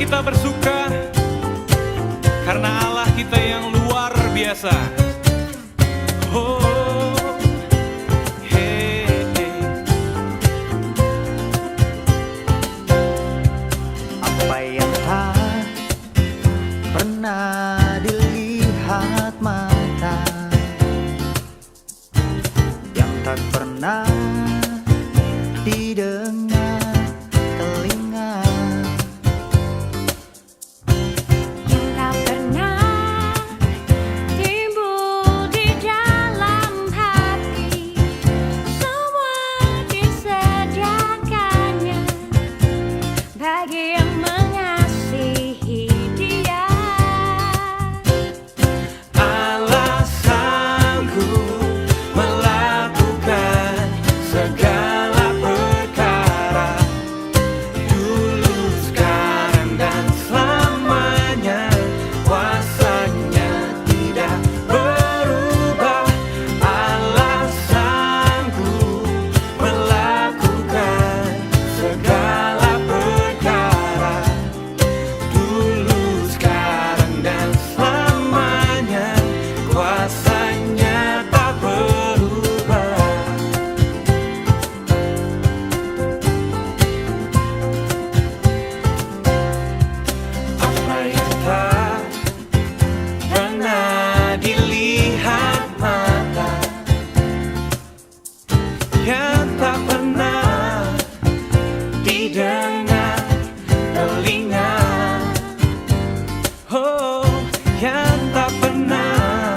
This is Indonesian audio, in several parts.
kita bersuka karena Allah kita yang luar biasa. Oh, hey, hey. Apa yang tak pernah dilihat mata, yang tak pernah didengar telinga, yang tak pernah timbul di dalam hati, semua disediakannya bagi yang mengasihi Dia. Allah sanggup melakukan segala perkara, dulu, sekarang, dan selamanya. Kuasanya tidak berubah. Allah sanggup melakukan segala perkara, dulu, sekarang, dan selamanya. Kuasanya tak berubah. Apa yang tak pernah dilihat mata, yang tak pernah didengar telinga, oh, yang tak pernah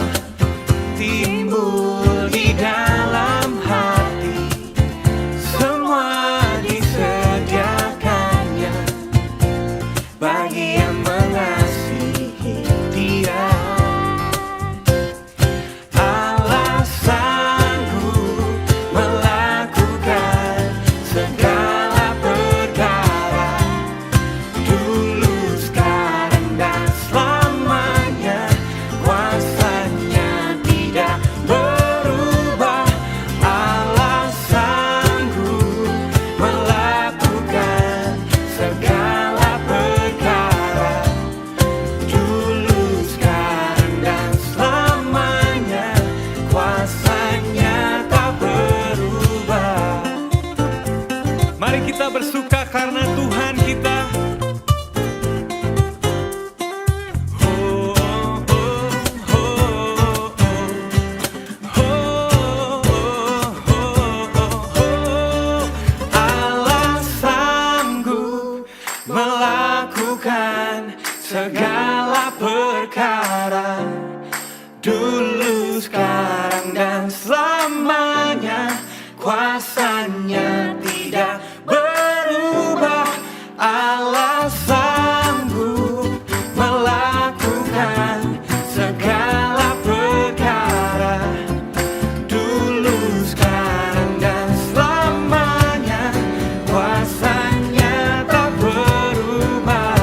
timbul di dalam hati, semua disediakannya bagi yang mengasihi Dia. Allah sanggup melakukan segala perkara, dulu, sekarang, dan selamanya. Kuasanya tidak berubah. Allah sanggup melakukan segala perkara, dulu, sekarang, dan selamanya. Kuasanya tak berubah. Mari kita bersuka karena Tuhan kita. Oh, oh, oh, oh, oh. Allah sanggup melakukan segala perkara, dulu, sekarang, dan selamanya. Kuasanya tidak berubah. Allah sanggup melakukan segala perkara, dulu, sekarang, dan selamanya. Kuasanya tak berubah.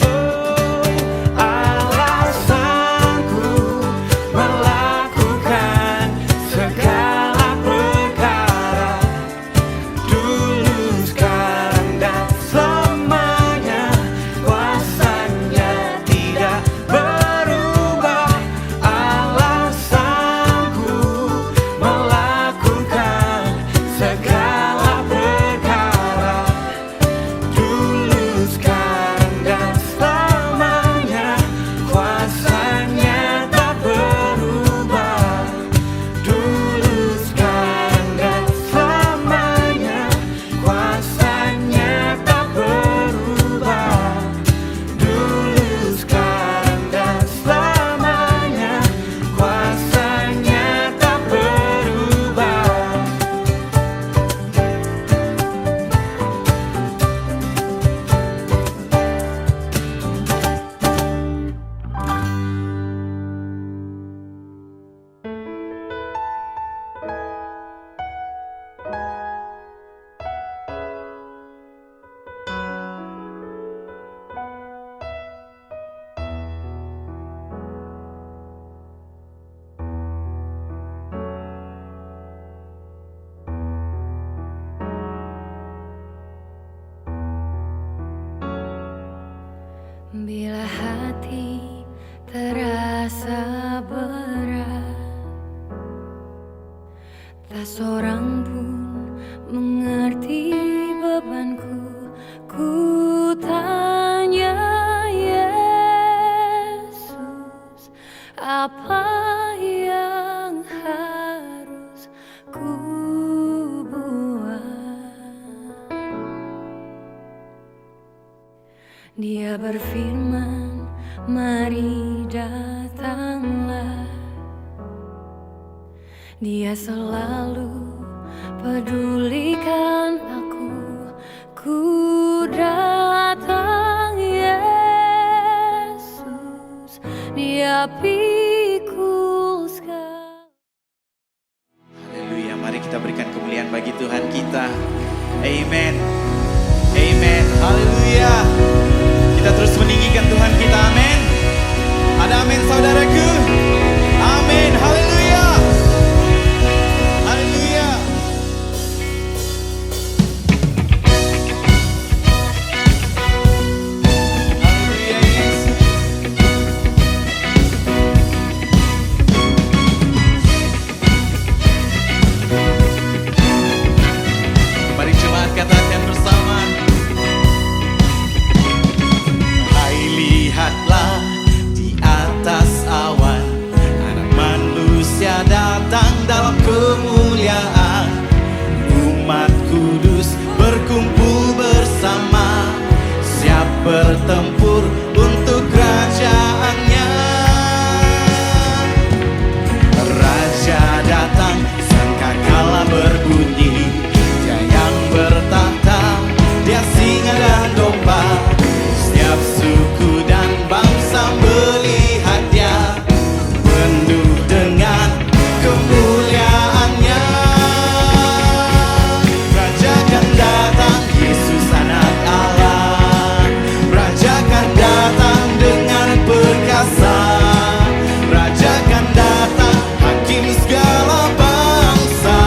Oh, Allah sanggup melakukan segala perkara, terasa berat, tak seorang pun mengerti bebanku. Ku tanya Yesus, apa yang harus ku buat? Dia berfirman, mari datanglah. Dia selalu pedulikan aku. Ku datang Yesus, Dia pikul segala. Haleluya, mari kita berikan kemuliaan bagi Tuhan kita. Amen. Amen. Haleluya. Kita terus meninggikan Tuhan kita. Amin. Ada amin saudaraku. Amin. Haleluya. Haleluya. Haleluya Yesus. Mari jemaat katakan bersama. Hai, lihatlah di atas awan, Anak Manusia datang dalam kemuliaan. Umat kudus berkumpul bersama, siap bertempur untuk kerajaannya. Raja datang, sangkakala berbunyi, Dia yang bertahta, Dia singa dan domba. Setiap suku dan bangsa melihat Dia, penuh dengan kemuliaannya. Raja akan datang, Yesus anak Allah. Raja akan datang dengan perkasa. Raja akan datang, hakim segala bangsa.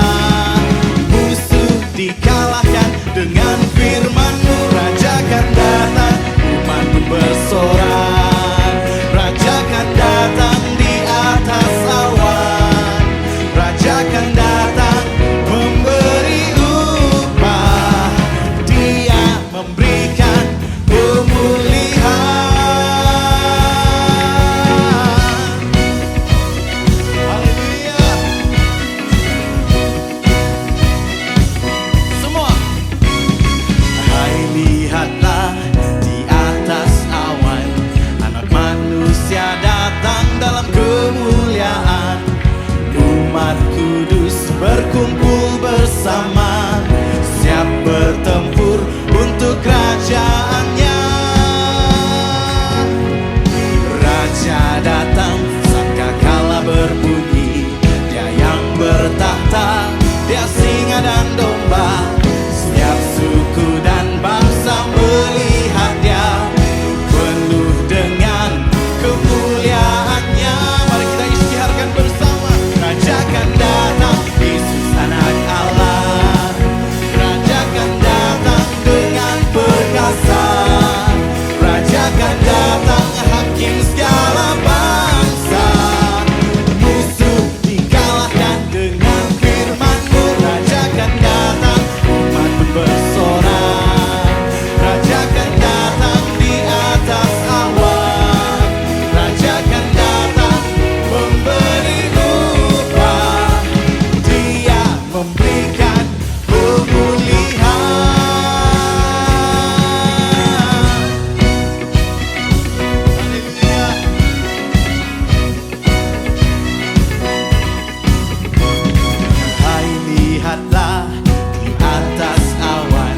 Musuh dikalahkan dengan firman-Mu. Raja akan datang, umat pun bersorak. Raja akan datang di atas awan. Raja akan datang memberi upah. Dia memberikan pemulihan. Haleluya. Semua. Hai, lihatlah di atas awan, Anak Manusia datang dalam kemuliaan. Umat kudus berkumpul bersama, siap bertempur untuk kerajaannya. Raja datang, sangkakala berbunyi, Dia yang bertahta, Dia singa dan domba. Setiap suku dan bangsa melihat Dia, penuh dengan kemuliaannya. Mari kita isytiharkan bersama. Raja akan datang, Yesus anak Allah. Raja akan datang dengan perkasa. Raja akan datang, hakim segala bangsa. Musuh dikalahkan dengan firman-Mu. Raja akan datang, umat pun bersorak. Raja akan datang di atas awan. Raja akan datang memberi upah. Dia memberikan pemulihan. Haleluya. Hai, lihatlah di atas awan,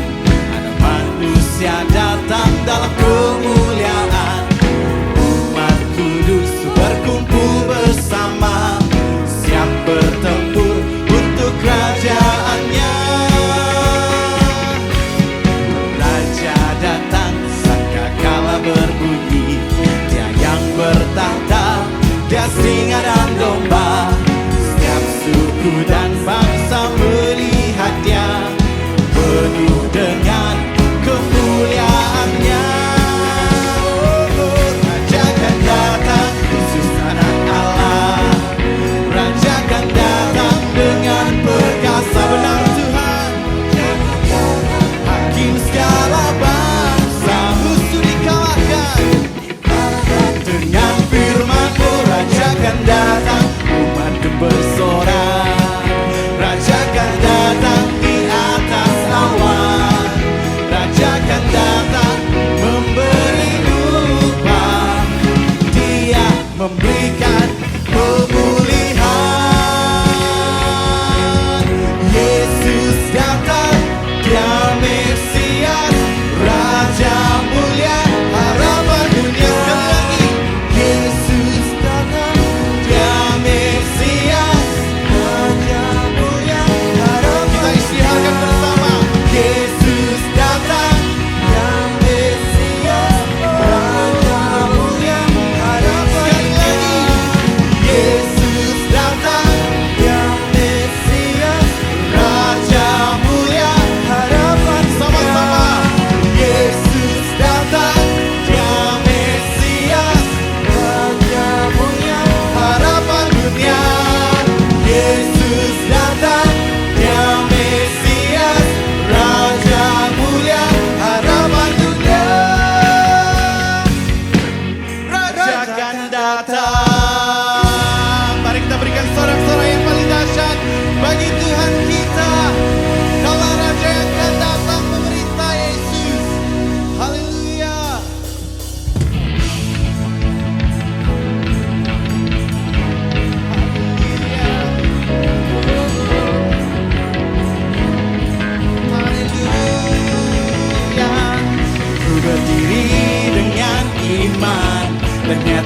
Anak Manusia datang dalam kemuliaan. Umat kudus berkumpul bersama, siap bertempur untuk kerajaannya. Raja datang, sangkakala berbunyi, Dia yang bertahta, Dia singa dan domba. Setiap suku dan bangsa melihat Dia, penuh dengan kemuliaannya. Raja akan datang, Yesus anak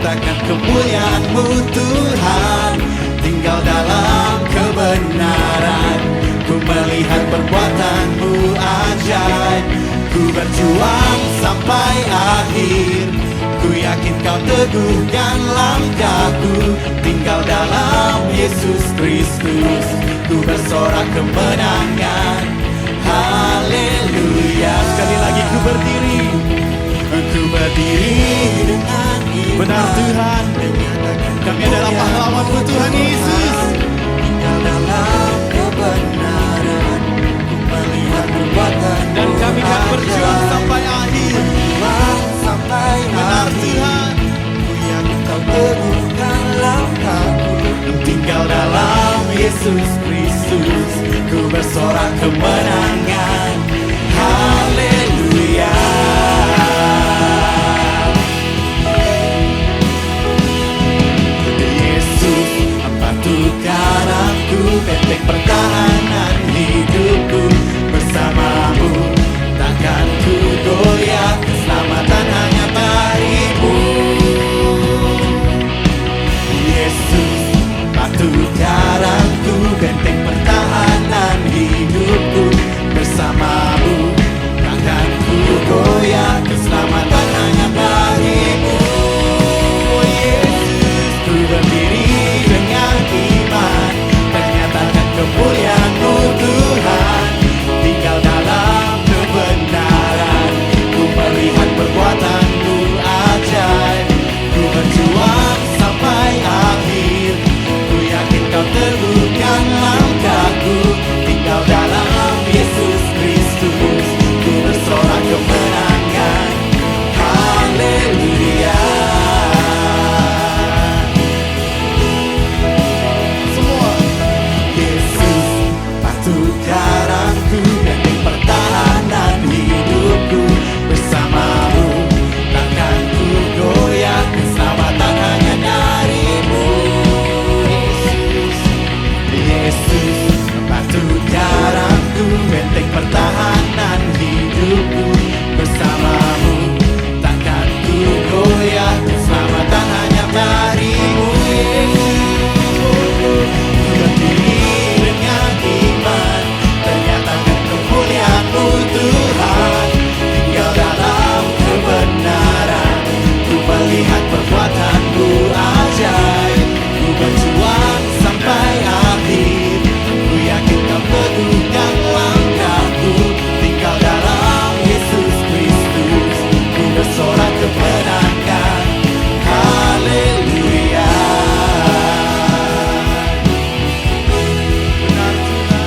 nyatakan kemuliaan-Mu Tuhan. Tinggal dalam kebenaran, ku melihat perbuatan-Mu ajaib. Ku berjuang sampai akhir, ku yakin Kau teguhkan langkahku. Tinggal dalam Yesus Kristus, ku bersorak kemenangan. Haleluya. Sekali lagi ku berdiri dengan iman. Benar Tuhan, kami adalah pahlawan-Mu Tuhan Yesus. Tinggal dalam kebenaran, ku melihat perbuatan dan kami akan berjuang sampai akhir. Benar Tuhan, ku yakin Kau teguhkan langkahku. Tinggal dalam Yesus Kristus, ku bersorak kemenangan. Haleluya. Yesus, batu karangku, benteng pertahanan hidupku. Bersama-Mu takkan ku goyah, keselamatan hanya dari-Mu. Yesus, batu karangku, benteng pertahanan hidupku. Bersama-Mu takkan ku goyah, keselamatan hanya dari-Mu. Yesus, ku berdiri dengan iman, menyatakan kemuliaan-Mu Tuhan. Tinggal dalam kebenaran, ku melihat perbuatan-Mu ajaib. Ku berjuang sampai akhir, ku yakin Kau teguhkan langkahku. Tinggal dalam Yesus Kristus, ku bersorak kemenangan. Haleluya. Semua. Yesus, batu karangku, benteng pertahanan hidupku. Bersama-Mu takkan ku goyah, keselamatan hanya dari-Mu. Yesus, batu karangku, benteng pertahanan hidupku. Bersama-Mu takkan ku goyah, keselamatan hanya dari-Mu. Ku berdiri dengan iman, menyatakan kemuliaan-Mu Tuhan. Tinggal dalam kebenaran, ku melihat perbuatan-Mu ajaib. Ku berjuang sampai akhir, ku yakin Kau teguhkan langkahku. Tinggal dalam Yesus Kristus, ku bersorak kemenangan. Haleluya. Benar Tuhan,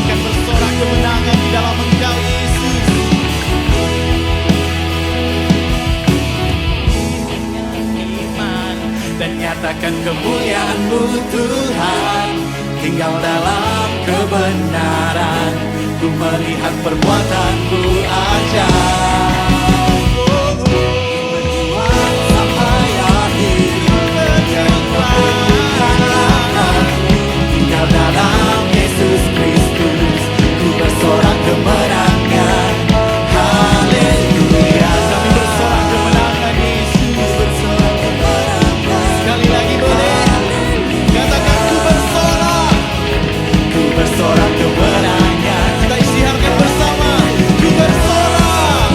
akan bersorak kemenangan di dalam Engkau Yesus. Iman dan nyatakan kemuliaan-Mu Tuhan. Tinggal dalam kebenaran, ku melihat perbuatan-Mu ajaib. Berjuang sampai akhir, tinggal dalam Yesus Kristus, ku bersorak kemenangan. Haleluya. Kami bersorak kemenangan Yesus, bersorak kemenangan. Sekali lagi boleh katakan ku bersorak. Ku bersorak kemenangan. Kita isytiharkan bersama. Ku bersorak.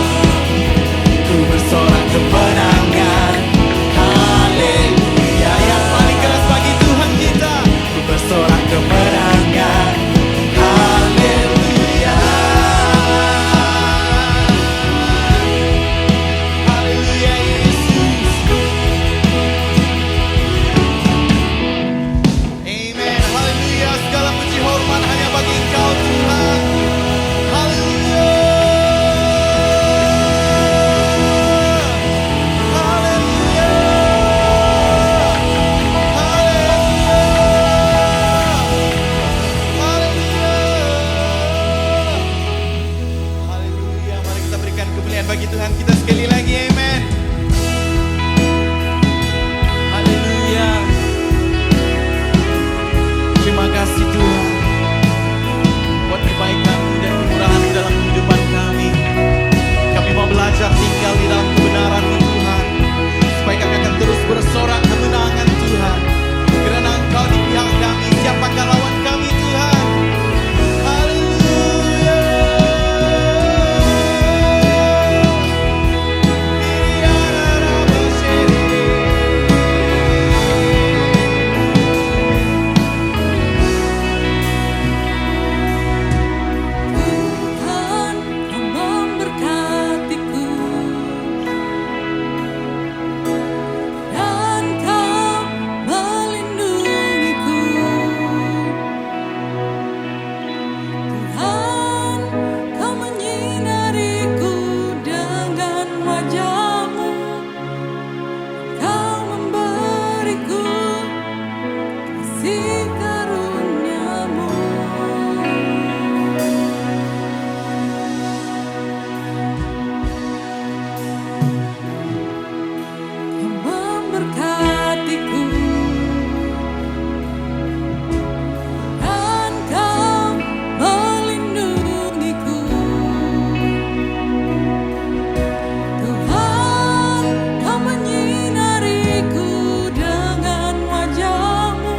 kasih karunia-Mu. Kau memberkatiku dan Kau melindungiku. Tuhan, Kau menyinariku dengan wajah-Mu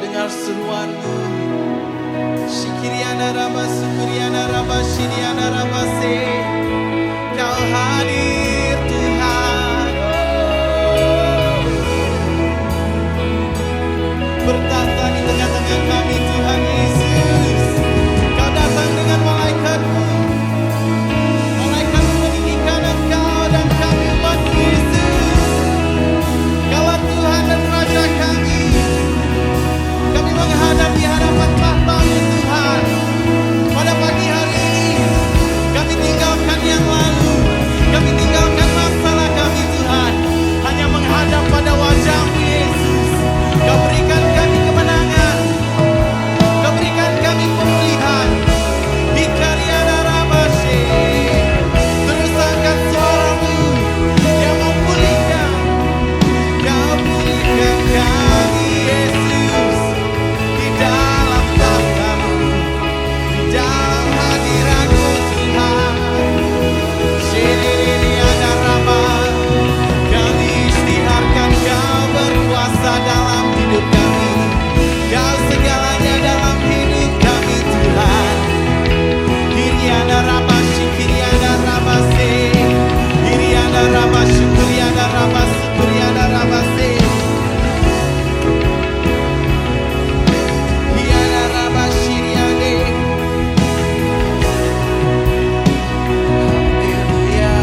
dengar seruanmu. Shikiriana raba sukuriana raba shiriana raba se. Kau hadir Tuhan. Bertata di tengah-tengah kami Tuhan Yesus. Kau datang dengan malaikatmu. Malaikatmu meninggikan Engkau dan kami umat Yesus. Kaulah Tuhan dan Raja kami. Kami menghadap di hadapan tahta-Mu Tuhan. Pada pagi hari ini kami tinggalkan yang lalu. Kami tinggalkan masalah kami Tuhan. Hanya menghadap pada wajah-Mu Yesus. Kau berikan kami kemenangan. Kau berikan kami pemulihan. Hikariana Rabashe. Terus angkat suara-Mu yang memulihkan. Kau pulihkan kami Yesus. Di dalam tahta-Mu. Di dalam hadirat-Mu Tuhan. Shiririana Rabba. Kami isytiharkan Kau berkuasa dalam hidup kami. Kau segalanya dalam hidup kami Tuhan. Hiriana Rabba Shikiriana Rabba Se. Hiriana Rabba Shukuriana Rabba Sukuriana Rabba Se. Hiriana Rabba Shiriane. Haleluya.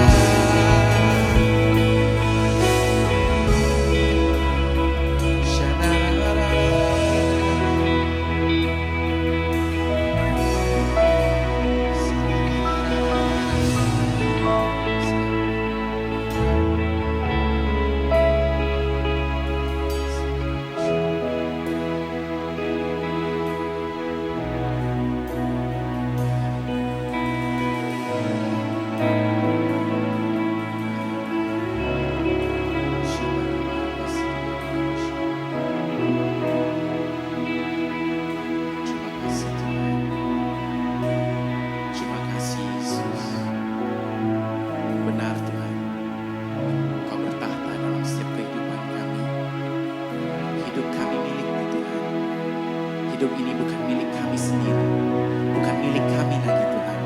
Terima kasih Yesus. Benar Tuhan, Kau bertahta dalam setiap kehidupan kami. Hidup kami milik-Mu Tuhan. Hidup ini bukan milik kami sendiri, bukan milik kami lagi Tuhan,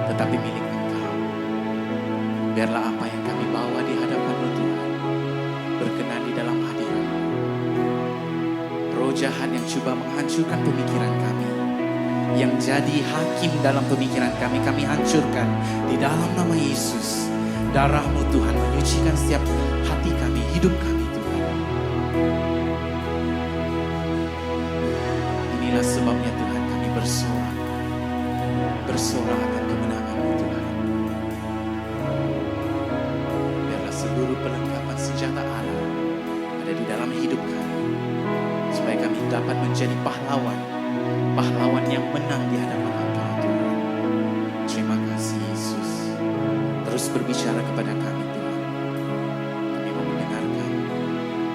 tetapi milik Engkau. Biarlah apa yang kami bawa di hadapan-Mu Tuhan berkenan di dalam hadirat-Mu. Roh jahat yang coba menghancurkan pemikiran kami, yang jadi hakim dalam pemikiran kami hancurkan di dalam nama Yesus. Darah-Mu Tuhan menyucikan setiap hati kami, hidup kami Tuhan. Inilah sebabnya Tuhan kami bersorak. Bersorak akan kemenangan-Mu Tuhan. Biarlah seluruh perlengkapan senjata Allah ada di dalam hidup kami. Supaya kami dapat menjadi pahlawan. Pahlawan yang menang di hadapan Engkau Tuhan. Terima kasih Yesus. Terus berbicara kepada kami Tuhan. Kami mau mendengarkan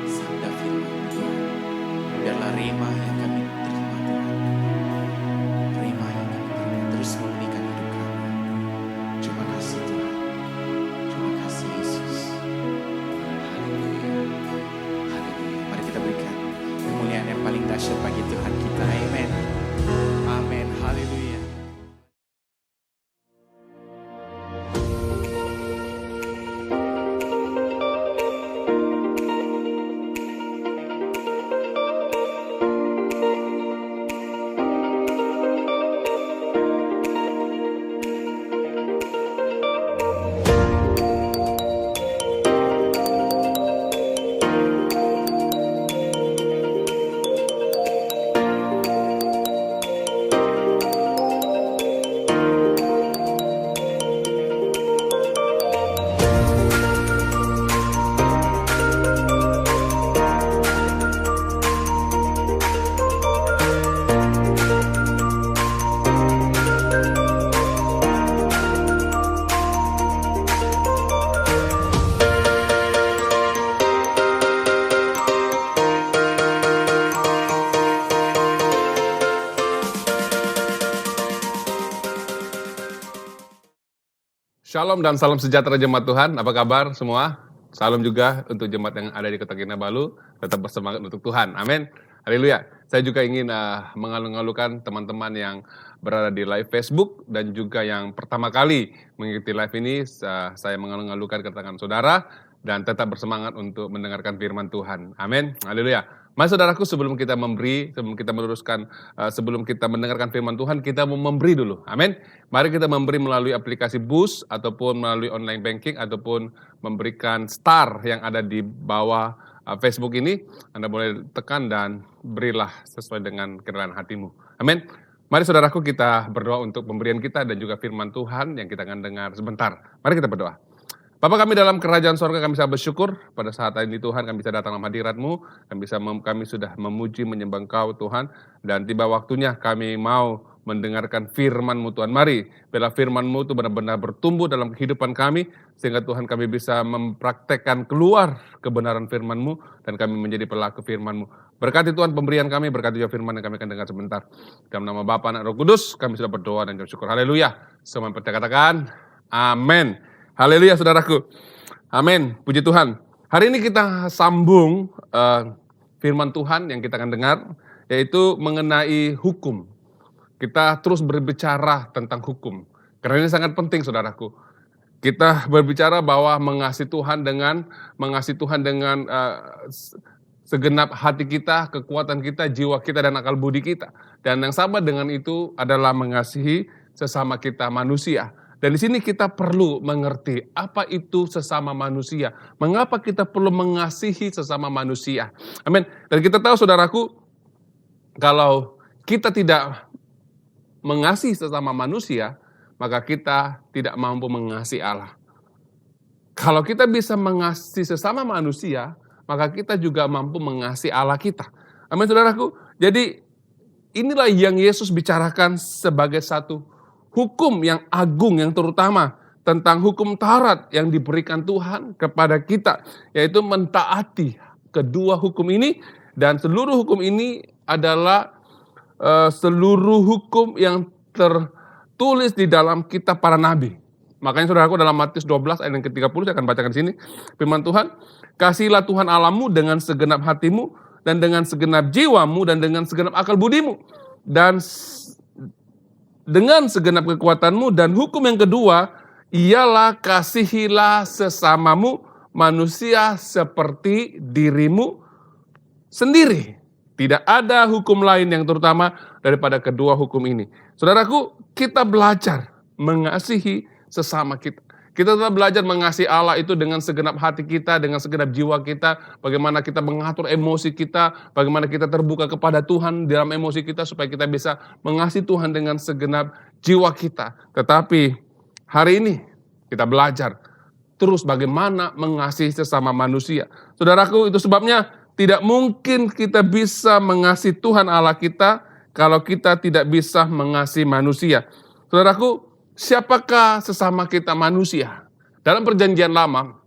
sabda firman-Mu Tuhan. Biarlah rema yang kami terima Tuhan. Rema yang kami terima terus memulihkan hidup kami. Terima kasih Tuhan. Terima kasih Yesus. Haleluya. Haleluya. Mari kita berikan kemuliaan yang paling dahsyat bagi Tuhan kita. Amen. Amin. Haleluya. Shalom dan salam sejahtera jemaat Tuhan. Apa kabar semua? Salam juga untuk jemaat yang ada di Kota Kinabalu. Tetap bersemangat untuk Tuhan. Amin. Haleluya. Saya juga ingin mengalu-alukan teman-teman yang berada di live Facebook dan juga yang pertama kali mengikuti live ini. Saya mengalu-alukan kedatangan saudara dan tetap bersemangat untuk mendengarkan firman Tuhan. Amin. Haleluya. Mari saudaraku, sebelum kita memberi, sebelum kita meneruskan, sebelum kita mendengarkan firman Tuhan, kita mau memberi dulu. Amin. Mari kita memberi melalui aplikasi Boost ataupun melalui online banking ataupun memberikan star yang ada di bawah Facebook ini. Anda boleh tekan dan berilah sesuai dengan kerelaan hatimu. Amin. Mari saudaraku, kita berdoa untuk pemberian kita dan juga firman Tuhan yang kita akan dengar sebentar. Mari kita berdoa. Bapa kami dalam kerajaan sorga, kami bisa bersyukur pada saat ini Tuhan kami bisa datang dalam hadirat-Mu, kami sudah memuji menyembah Engkau Tuhan, dan tiba waktunya kami mau mendengarkan firman-Mu Tuhan. Mari bila firman-Mu itu benar-benar bertumbuh dalam kehidupan kami, sehingga Tuhan kami bisa mempraktekkan keluar kebenaran firman-Mu dan kami menjadi pelaku firman-Mu. Berkati Tuhan pemberian kami, berkati juga firman yang kami akan dengar sebentar. Dalam nama Bapa, Anak, Roh Kudus, kami sudah berdoa dan bersyukur. Haleluya. Semua percaya katakan, amin. Haleluya saudaraku. Amin. Puji Tuhan. Hari ini kita sambung firman Tuhan yang kita akan dengar, yaitu mengenai hukum. Kita terus berbicara tentang hukum. Karena ini sangat penting saudaraku. Kita berbicara bahwa mengasihi Tuhan dengan segenap hati kita, kekuatan kita, jiwa kita, dan akal budi kita. Dan yang sama dengan itu adalah mengasihi sesama kita manusia. Dan di sini kita perlu mengerti apa itu sesama manusia. Mengapa kita perlu mengasihi sesama manusia. Amin. Dan kita tahu saudaraku, kalau kita tidak mengasihi sesama manusia, maka kita tidak mampu mengasihi Allah. Kalau kita bisa mengasihi sesama manusia, maka kita juga mampu mengasihi Allah kita. Amin saudaraku. Jadi inilah yang Yesus bicarakan sebagai satu hukum yang agung, yang terutama tentang hukum Taurat yang diberikan Tuhan kepada kita, yaitu mentaati kedua hukum ini. Dan seluruh hukum ini adalah seluruh hukum yang tertulis di dalam kitab para nabi. Makanya saudaraku, dalam Matius 12 ayat yang ke-30 saya akan bacakan di sini firman Tuhan, kasihilah Tuhan Allahmu dengan segenap hatimu dan dengan segenap jiwamu dan dengan segenap akal budimu dan dengan segenap kekuatanmu. Dan hukum yang kedua ialah kasihilah sesamamu manusia seperti dirimu sendiri. Tidak ada hukum lain yang terutama daripada kedua hukum ini. Saudaraku, kita belajar mengasihi sesama kita. Kita telah belajar mengasihi Allah itu dengan segenap hati kita, dengan segenap jiwa kita. Bagaimana kita mengatur emosi kita, bagaimana kita terbuka kepada Tuhan dalam emosi kita supaya kita bisa mengasihi Tuhan dengan segenap jiwa kita. Tetapi hari ini kita belajar terus bagaimana mengasihi sesama manusia. Saudaraku, itu sebabnya tidak mungkin kita bisa mengasihi Tuhan Allah kita kalau kita tidak bisa mengasihi manusia. Saudaraku, siapakah sesama kita manusia? Dalam perjanjian lama,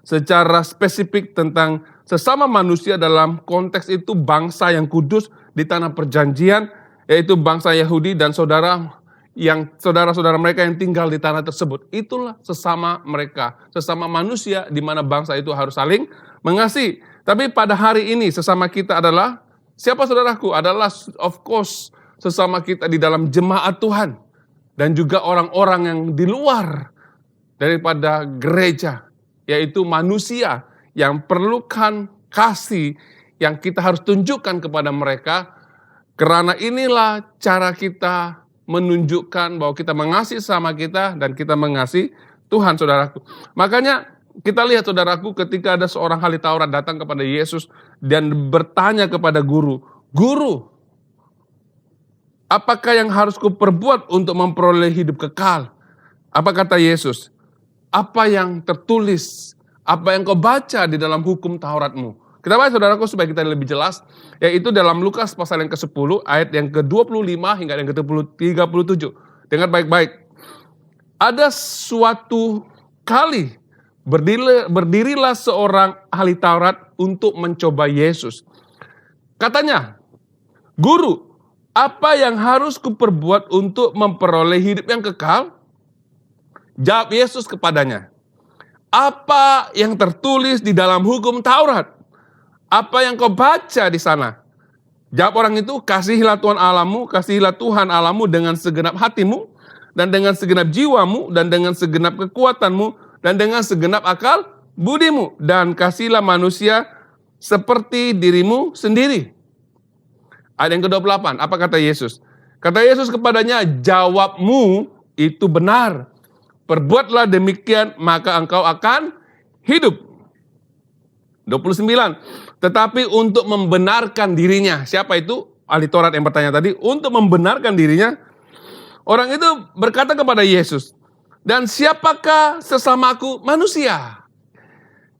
secara spesifik tentang sesama manusia dalam konteks itu bangsa yang kudus di tanah perjanjian, yaitu bangsa Yahudi dan saudara-saudara mereka yang tinggal di tanah tersebut. Itulah sesama mereka, sesama manusia di mana bangsa itu harus saling mengasihi. Tapi pada hari ini sesama kita adalah, siapa saudaraku? Adalah of course sesama kita di dalam jemaat Tuhan. Dan juga orang-orang yang di luar daripada gereja, yaitu manusia yang perlukan kasih yang kita harus tunjukkan kepada mereka. Karena inilah cara kita menunjukkan bahwa kita mengasihi sama kita dan kita mengasihi Tuhan, saudaraku. Makanya kita lihat saudaraku, ketika ada seorang ahli Taurat datang kepada Yesus dan bertanya kepada guru, "Guru, apakah yang harus kuperbuat untuk memperoleh hidup kekal?" Apa kata Yesus? Apa yang tertulis, apa yang kau baca di dalam hukum Tauratmu? Kita baca saudaraku supaya kita lebih jelas, yaitu dalam Lukas pasal yang ke-10 ayat yang ke-25 hingga yang ke-37. Dengar baik-baik. Ada suatu kali berdirilah seorang ahli Taurat untuk mencoba Yesus. Katanya, "Guru, apa yang harus kuperbuat untuk memperoleh hidup yang kekal?" Jawab Yesus kepadanya, "Apa yang tertulis di dalam hukum Taurat? Apa yang kau baca di sana?" Jawab orang itu, kasihilah Tuhan Allahmu dengan segenap hatimu, dan dengan segenap jiwamu, dan dengan segenap kekuatanmu, dan dengan segenap akal budimu. Dan kasihilah manusia seperti dirimu sendiri. Ayat yang ke-28, apa kata Yesus? Kata Yesus kepadanya, jawabmu itu benar. Perbuatlah demikian, maka engkau akan hidup. 29, tetapi untuk membenarkan dirinya. Siapa itu? Ahli Taurat yang bertanya tadi. Untuk membenarkan dirinya, orang itu berkata kepada Yesus, dan siapakah sesamaku? Manusia.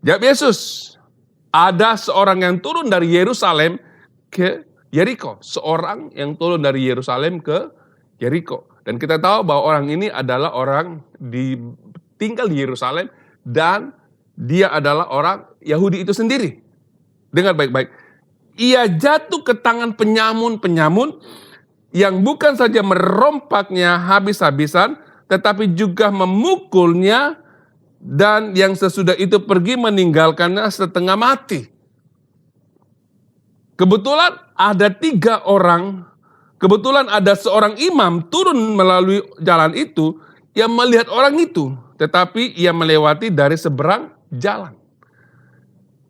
Jawab Yesus, ada seorang yang turun dari Yerusalem ke Yeriko. Seorang yang turun dari Yerusalem ke Yeriko. Dan kita tahu bahwa orang ini adalah orang tinggal di Yerusalem, dan dia adalah orang Yahudi itu sendiri. Dengar baik-baik. Ia jatuh ke tangan penyamun-penyamun yang bukan saja merompaknya habis-habisan, tetapi juga memukulnya, dan yang sesudah itu pergi meninggalkannya setengah mati. Kebetulan ada seorang imam turun melalui jalan itu yang melihat orang itu, tetapi ia melewati dari seberang jalan.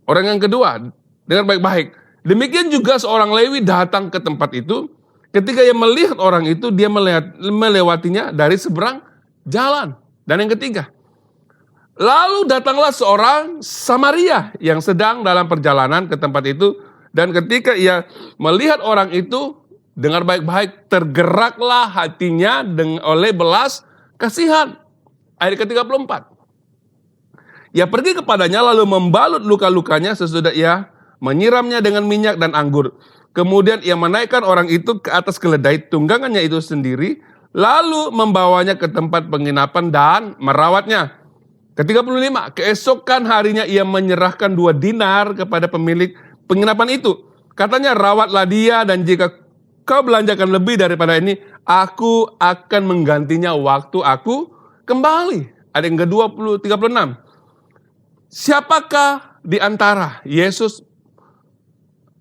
Orang yang kedua, dengar baik-baik. Demikian juga seorang Lewi datang ke tempat itu. Ketika ia melihat orang itu, dia melewatinya dari seberang jalan. Dan yang ketiga, lalu datanglah seorang Samaria yang sedang dalam perjalanan ke tempat itu. Dan ketika ia melihat orang itu, dengar baik-baik, tergeraklah hatinya oleh belas kasihan. Ayat ke-34. Ia pergi kepadanya lalu membalut luka-lukanya sesudah ia menyiramnya dengan minyak dan anggur. Kemudian ia menaikkan orang itu ke atas keledai tunggangannya itu sendiri, lalu membawanya ke tempat penginapan dan merawatnya. Ke-35, keesokan harinya ia menyerahkan 2 dinar kepada pemilik penginapan itu. Katanya, rawatlah dia, dan jika kau belanjakan lebih daripada ini, aku akan menggantinya waktu aku kembali. Ada yang ke-36. Siapakah di antara, Yesus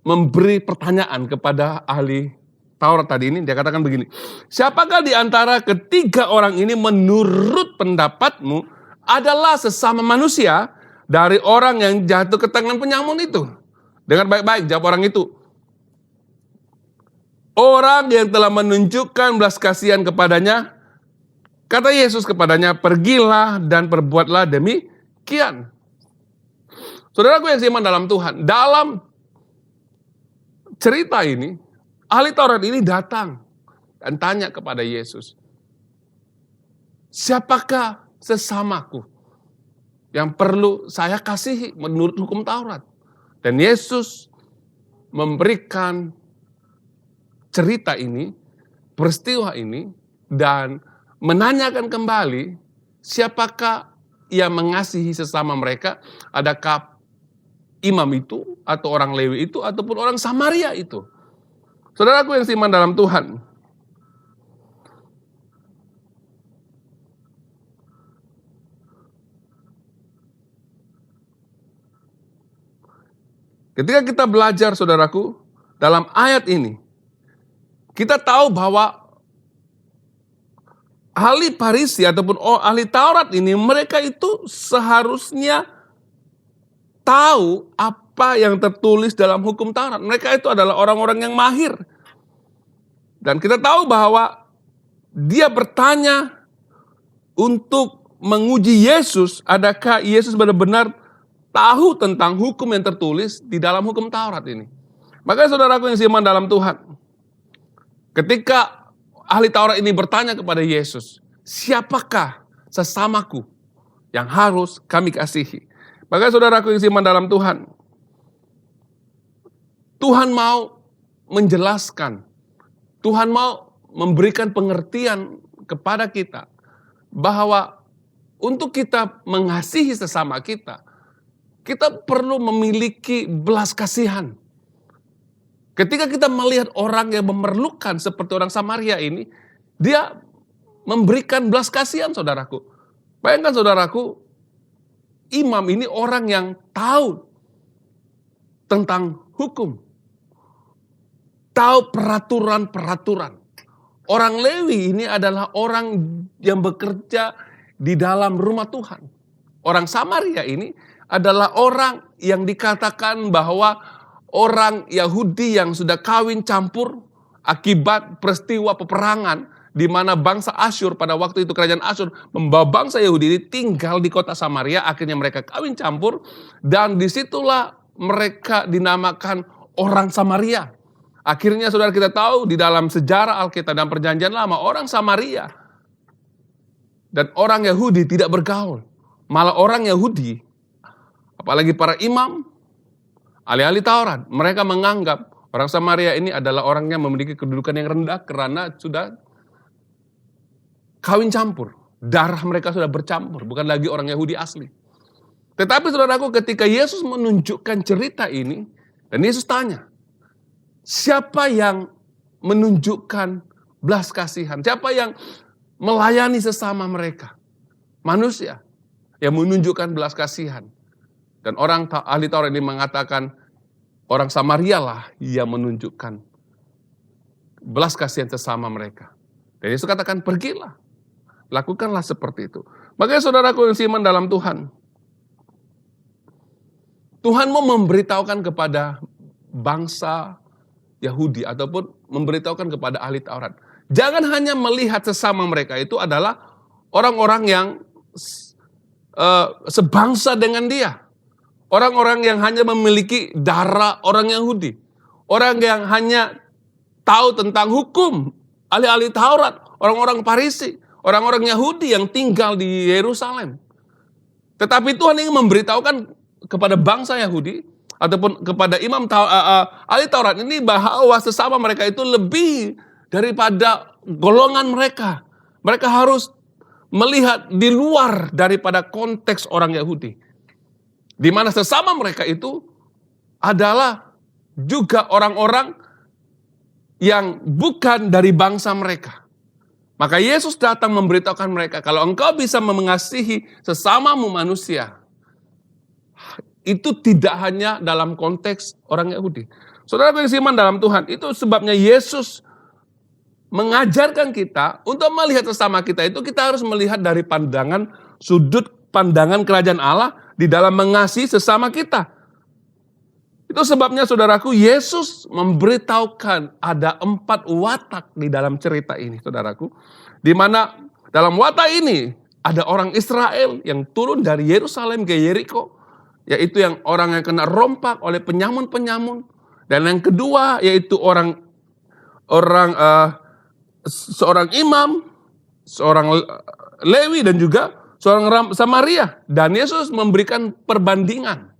memberi pertanyaan kepada ahli Taurat tadi ini, dia katakan begini, siapakah di antara ketiga orang ini menurut pendapatmu adalah sesama manusia dari orang yang jatuh ke tangan penyamun itu? Dengar baik-baik, jawab orang itu. Orang yang telah menunjukkan belas kasihan kepadanya, kata Yesus kepadanya, pergilah dan perbuatlah demikian. Saudaraku yang seiman dalam Tuhan, dalam cerita ini, ahli Taurat ini datang dan tanya kepada Yesus, siapakah sesamaku yang perlu saya kasihi menurut hukum Taurat? Dan Yesus memberikan cerita ini, peristiwa ini, dan menanyakan kembali siapakah yang mengasihi sesama mereka, adakah imam itu, atau orang Lewi itu, ataupun orang Samaria itu. Saudaraku yang seiman dalam Tuhan, ketika kita belajar, saudaraku, dalam ayat ini, kita tahu bahwa ahli Farisi ataupun ahli Taurat ini, mereka itu seharusnya tahu apa yang tertulis dalam hukum Taurat. Mereka itu adalah orang-orang yang mahir. Dan kita tahu bahwa dia bertanya untuk menguji Yesus, adakah Yesus benar-benar tahu tentang hukum yang tertulis di dalam hukum Taurat ini. Makanya saudaraku yang seiman dalam Tuhan, ketika ahli Taurat ini bertanya kepada Yesus, siapakah sesamaku yang harus kami kasihi? Makanya saudaraku yang seiman dalam Tuhan, Tuhan mau menjelaskan, Tuhan mau memberikan pengertian kepada kita bahwa untuk kita mengasihi sesama kita, kita perlu memiliki belas kasihan. Ketika kita melihat orang yang memerlukan seperti orang Samaria ini, dia memberikan belas kasihan, saudaraku. Bayangkan saudaraku, imam ini orang yang tahu tentang hukum. tahu peraturan-peraturan. Orang Lewi ini adalah orang yang bekerja di dalam rumah Tuhan. Orang Samaria ini adalah orang yang dikatakan bahwa orang Yahudi yang sudah kawin campur akibat peristiwa peperangan di mana bangsa Asyur pada waktu itu, kerajaan Asyur membawa bangsa Yahudi ini tinggal di kota Samaria. Akhirnya mereka kawin campur dan disitulah mereka dinamakan orang Samaria. Akhirnya saudara kita tahu di dalam sejarah Alkitab dan Perjanjian Lama, orang Samaria dan orang Yahudi tidak bergaul. Malah orang Yahudi, apalagi para imam, ahli-ahli Taurat, mereka menganggap orang Samaria ini adalah orang yang memiliki kedudukan yang rendah karena sudah kawin campur. Darah mereka sudah bercampur, bukan lagi orang Yahudi asli. Tetapi saudaraku, ketika Yesus menunjukkan cerita ini, dan Yesus tanya, siapa yang menunjukkan belas kasihan? Siapa yang melayani sesama mereka? Manusia yang menunjukkan belas kasihan. Dan orang ahli Taurat ini mengatakan, orang Samaria lah yang menunjukkan belas kasihan sesama mereka. Dan Yesus katakan, pergilah, lakukanlah seperti itu. Makanya saudaraku yang seiman dalam Tuhan, Tuhan mau memberitahukan kepada bangsa Yahudi ataupun memberitahukan kepada ahli Taurat. Jangan hanya melihat sesama mereka itu adalah orang-orang yang sebangsa dengan dia. Orang-orang yang hanya memiliki darah orang Yahudi. Orang yang hanya tahu tentang hukum, ahli-ahli Taurat, orang-orang Farisi, orang-orang Yahudi yang tinggal di Yerusalem. Tetapi Tuhan ingin memberitahukan kepada bangsa Yahudi ataupun kepada imam ahli Taurat ini bahwa sesama mereka itu lebih daripada golongan mereka. Mereka harus melihat di luar daripada konteks orang Yahudi. Di mana sesama mereka itu adalah juga orang-orang yang bukan dari bangsa mereka. Maka Yesus datang memberitahukan mereka, kalau engkau bisa mengasihi sesamamu manusia, itu tidak hanya dalam konteks orang Yahudi. Saudara yang seiman dalam Tuhan, itu sebabnya Yesus mengajarkan kita untuk melihat sesama kita itu, kita harus melihat dari pandangan, sudut pandangan kerajaan Allah di dalam mengasihi sesama kita. Itu sebabnya saudaraku, Yesus memberitahukan ada 4 watak di dalam cerita ini, saudaraku. Di mana dalam watak ini ada orang Israel yang turun dari Yerusalem ke Yeriko, yaitu yang orang yang kena rompak oleh penyamun-penyamun. Dan yang kedua yaitu seorang imam, seorang Lewi dan juga seorang Samaria. Dan Yesus memberikan perbandingan.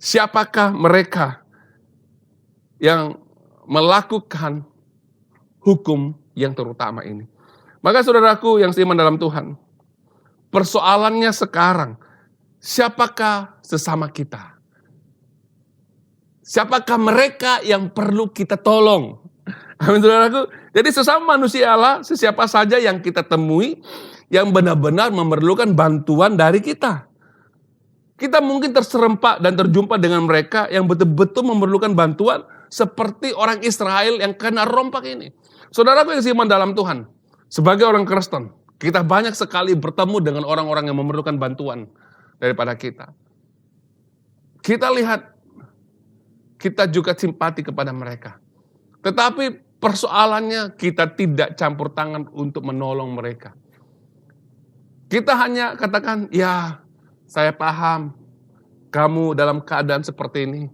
Siapakah mereka yang melakukan hukum yang terutama ini? Maka saudaraku yang seiman dalam Tuhan, persoalannya sekarang, siapakah sesama kita? Siapakah mereka yang perlu kita tolong? Amin saudaraku. Jadi sesama manusia Allah, sesiapa saja yang kita temui, yang benar-benar memerlukan bantuan dari kita. Kita mungkin terserempak dan terjumpa dengan mereka yang betul-betul memerlukan bantuan seperti orang Israel yang kena rompak ini. Saudaraku yang seiman dalam Tuhan, sebagai orang Kristen, kita banyak sekali bertemu dengan orang-orang yang memerlukan bantuan daripada kita. Kita lihat, kita juga simpati kepada mereka. Tetapi persoalannya kita tidak campur tangan untuk menolong mereka. Kita hanya katakan, ya saya paham kamu dalam keadaan seperti ini.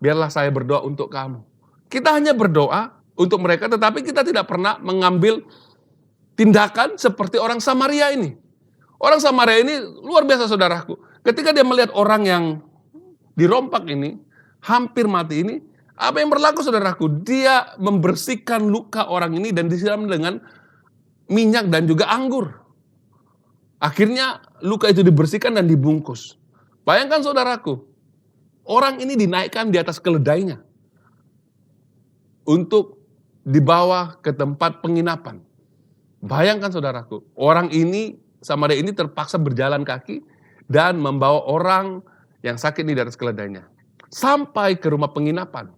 Biarlah saya berdoa untuk kamu. Kita hanya berdoa untuk mereka, tetapi kita tidak pernah mengambil tindakan seperti orang Samaria ini. Orang Samaria ini luar biasa saudaraku. Ketika dia melihat orang yang dirompak ini, hampir mati ini, apa yang berlaku saudaraku? Dia membersihkan luka orang ini dan disiram dengan minyak dan juga anggur. Akhirnya luka itu dibersihkan dan dibungkus. Bayangkan saudaraku, orang ini dinaikkan di atas keledainya untuk dibawa ke tempat penginapan. Bayangkan saudaraku, orang ini, Samaria ini terpaksa berjalan kaki dan membawa orang yang sakit ini di atas keledainya. Sampai ke rumah penginapan.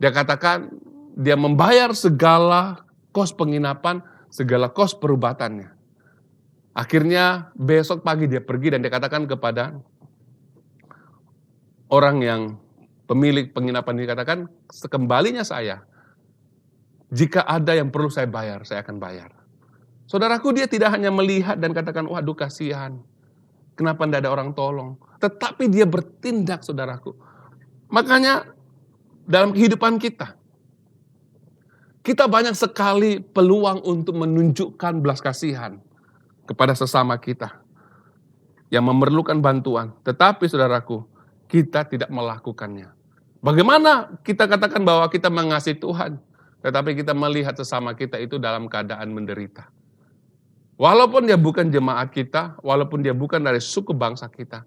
Dia katakan, dia membayar segala kos penginapan, segala kos perubatannya. Akhirnya besok pagi dia pergi dan dia katakan kepada orang yang pemilik penginapan, dia katakan, sekembalinya saya, jika ada yang perlu saya bayar, saya akan bayar. Saudaraku, dia tidak hanya melihat dan katakan, waduh kasihan, kenapa tidak ada orang tolong. Tetapi dia bertindak, saudaraku. Makanya dalam kehidupan kita banyak sekali peluang untuk menunjukkan belas kasihan kepada sesama kita yang memerlukan bantuan. Tetapi saudaraku, kita tidak melakukannya. Bagaimana kita katakan bahwa kita mengasihi Tuhan, tetapi kita melihat sesama kita itu dalam keadaan menderita. Walaupun dia bukan jemaat kita, walaupun dia bukan dari suku bangsa kita,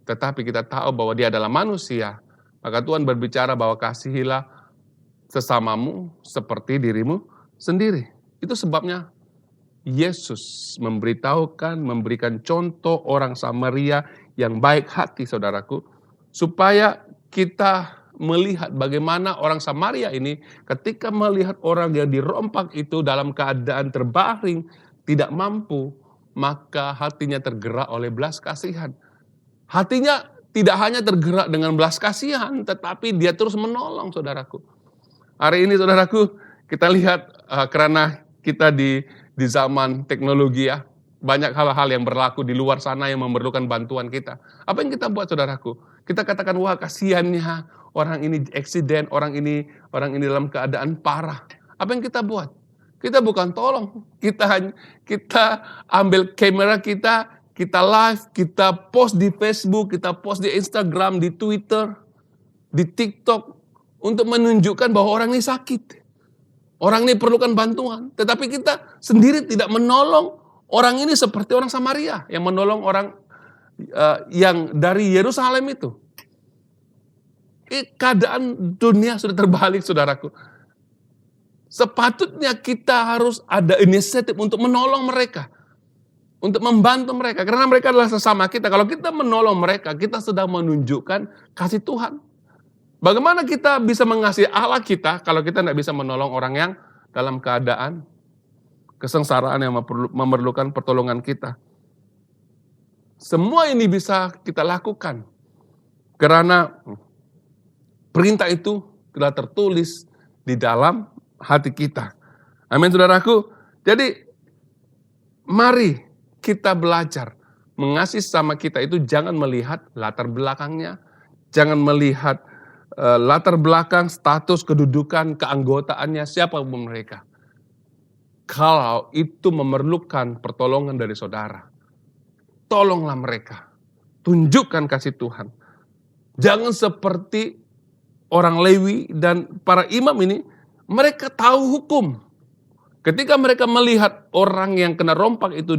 tetapi kita tahu bahwa dia adalah manusia, maka Tuhan berbicara bahwa kasihilah sesamamu seperti dirimu sendiri. Itu sebabnya Yesus memberikan contoh orang Samaria yang baik hati, saudaraku, supaya kita melihat bagaimana orang Samaria ini ketika melihat orang yang dirompak itu dalam keadaan terbaring, tidak mampu, maka hatinya tergerak oleh belas kasihan. Hatinya tidak hanya tergerak dengan belas kasihan, tetapi dia terus menolong, saudaraku. Hari ini, saudaraku, kita lihat karena kita di zaman teknologi ya, banyak hal-hal yang berlaku di luar sana yang memerlukan bantuan kita. Apa yang kita buat, saudaraku? Kita katakan, wah kasihannya orang ini eksiden, orang ini dalam keadaan parah. Apa yang kita buat? Kita bukan tolong, kita ambil kamera kita live, kita post di Facebook, kita post di Instagram, di Twitter, di TikTok, untuk menunjukkan bahwa orang ini sakit. Orang ini perlukan bantuan. Tetapi kita sendiri tidak menolong orang ini seperti orang Samaria yang menolong orang yang dari Yerusalem itu. Keadaan dunia sudah terbalik, saudaraku. Sepatutnya kita harus ada inisiatif untuk menolong mereka. Untuk membantu mereka. Karena mereka adalah sesama kita. Kalau kita menolong mereka, kita sedang menunjukkan kasih Tuhan. Bagaimana kita bisa mengasihi Allah kita kalau kita tidak bisa menolong orang yang dalam keadaan kesengsaraan yang memerlukan pertolongan kita. Semua ini bisa kita lakukan karena perintah itu telah tertulis di dalam hati kita. Amin, saudaraku. Jadi mari kita belajar mengasihi sama kita itu jangan melihat latar belakangnya, jangan melihat latar belakang, status, kedudukan, keanggotaannya, siapapun mereka. Kalau itu memerlukan pertolongan dari saudara, tolonglah mereka. Tunjukkan kasih Tuhan. Jangan seperti orang Lewi dan para imam ini, mereka tahu hukum. Ketika mereka melihat orang yang kena rompak itu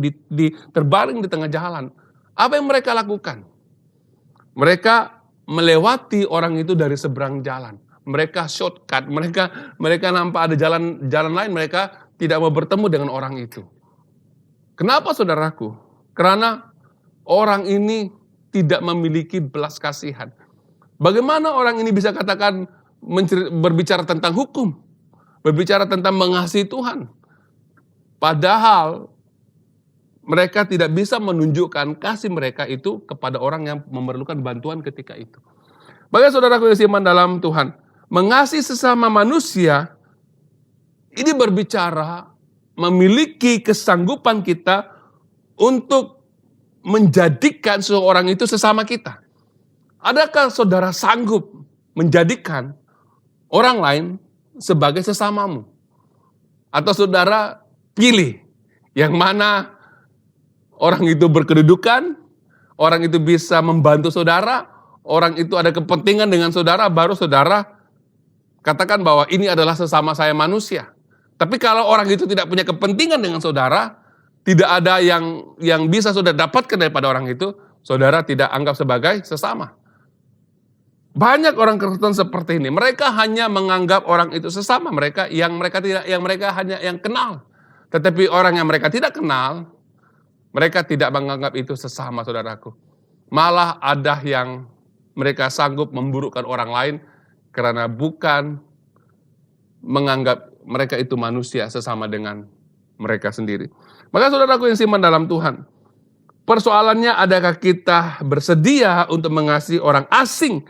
terbaring di tengah jalan, apa yang mereka lakukan? Mereka melewati orang itu dari seberang jalan. Mereka shortcut, mereka nampak ada jalan lain, mereka tidak mau bertemu dengan orang itu. Kenapa, saudaraku? Karena orang ini tidak memiliki belas kasihan. Bagaimana orang ini bisa katakan berbicara tentang hukum, berbicara tentang mengasihi Tuhan, padahal mereka tidak bisa menunjukkan kasih mereka itu kepada orang yang memerlukan bantuan ketika itu. Bagi saudaraku yang seiman dalam Tuhan, mengasihi sesama manusia, ini berbicara memiliki kesanggupan kita untuk menjadikan seseorang itu sesama kita. Adakah saudara sanggup menjadikan orang lain sebagai sesamamu? Atau saudara pilih yang mana orang itu berkedudukan, orang itu bisa membantu saudara, orang itu ada kepentingan dengan saudara, baru saudara katakan bahwa ini adalah sesama saya manusia. Tapi kalau orang itu tidak punya kepentingan dengan saudara, tidak ada yang bisa saudara dapatkan daripada orang itu, saudara tidak anggap sebagai sesama. Banyak orang Kristen seperti ini. Mereka hanya menganggap orang itu sesama mereka yang mereka hanya yang kenal. Tetapi orang yang mereka tidak kenal, mereka tidak menganggap itu sesama, saudaraku. Malah ada yang mereka sanggup memburukkan orang lain karena bukan menganggap mereka itu manusia sesama dengan mereka sendiri. Maka saudaraku yang seiman dalam Tuhan, persoalannya adakah kita bersedia untuk mengasihi orang asing,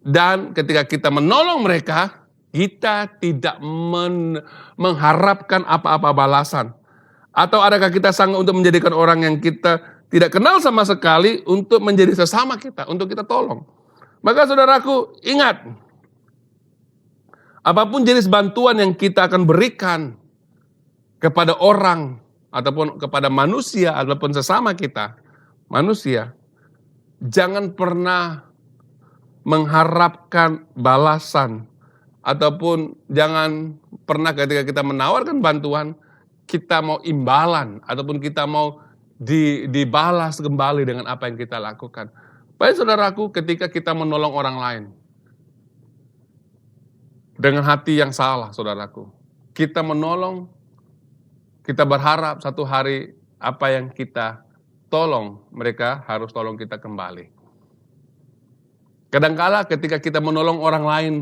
dan ketika kita menolong mereka, kita tidak mengharapkan apa-apa balasan. Atau adakah kita sanggup untuk menjadikan orang yang kita tidak kenal sama sekali untuk menjadi sesama kita, untuk kita tolong. Maka saudaraku, ingat, apapun jenis bantuan yang kita akan berikan kepada orang, ataupun kepada manusia, ataupun sesama kita, manusia, jangan pernah mengharapkan balasan, ataupun jangan pernah ketika kita menawarkan bantuan, kita mau imbalan, ataupun kita mau dibalas kembali dengan apa yang kita lakukan. Baik saudaraku, ketika kita menolong orang lain, dengan hati yang salah saudaraku, kita menolong, kita berharap satu hari apa yang kita tolong, mereka harus tolong kita kembali. Kadangkala ketika kita menolong orang lain,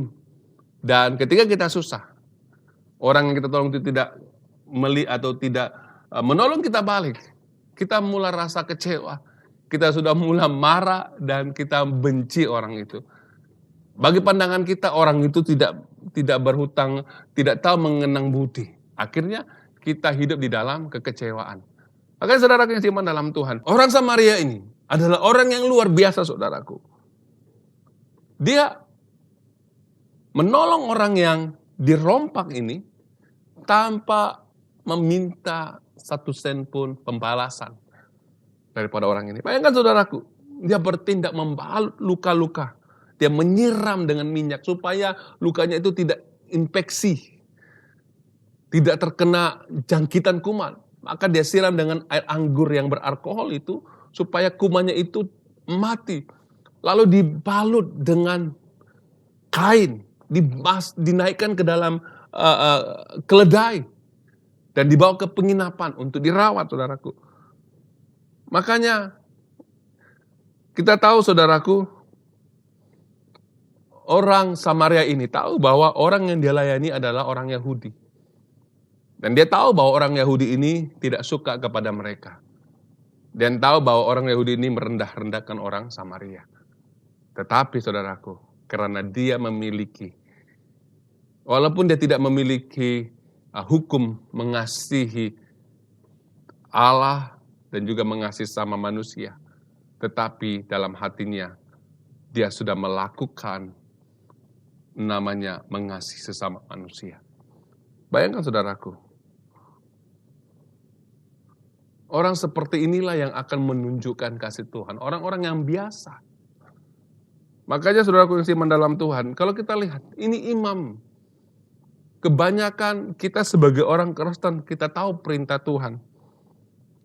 dan ketika kita susah, orang yang kita tolong itu tidak atau tidak menolong kita balik, kita mulai rasa kecewa, kita sudah mulai marah, dan kita benci orang itu. Bagi pandangan kita, orang itu tidak berhutang, tidak tahu mengenang budi. Akhirnya kita hidup di dalam kekecewaan. Makanya saudara yang seiman dalam Tuhan, orang Samaria ini adalah orang yang luar biasa saudaraku. Dia menolong orang yang dirompak ini tanpa meminta 1 sen pun pembalasan daripada orang ini. Bayangkan saudaraku, dia bertindak membalut luka-luka. Dia menyiram dengan minyak supaya lukanya itu tidak infeksi, tidak terkena jangkitan kuman. Maka dia siram dengan air anggur yang beralkohol itu supaya kumannya itu mati. Lalu dibalut dengan kain, dinaikkan ke dalam keledai dan dibawa ke penginapan untuk dirawat saudaraku. Makanya kita tahu saudaraku, orang Samaria ini tahu bahwa orang yang dia layani adalah orang Yahudi. Dan dia tahu bahwa orang Yahudi ini tidak suka kepada mereka. Dan tahu bahwa orang Yahudi ini merendah-rendahkan orang Samaria. Tetapi saudaraku, karena dia memiliki, walaupun dia tidak memiliki hukum mengasihi Allah dan juga mengasihi sama manusia, tetapi dalam hatinya dia sudah melakukan namanya mengasihi sesama manusia. Bayangkan saudaraku, orang seperti inilah yang akan menunjukkan kasih Tuhan, orang-orang yang biasa. Makanya saudaraku yang seiman dalam Tuhan, kalau kita lihat, ini imam. Kebanyakan kita sebagai orang Kristen, kita tahu perintah Tuhan.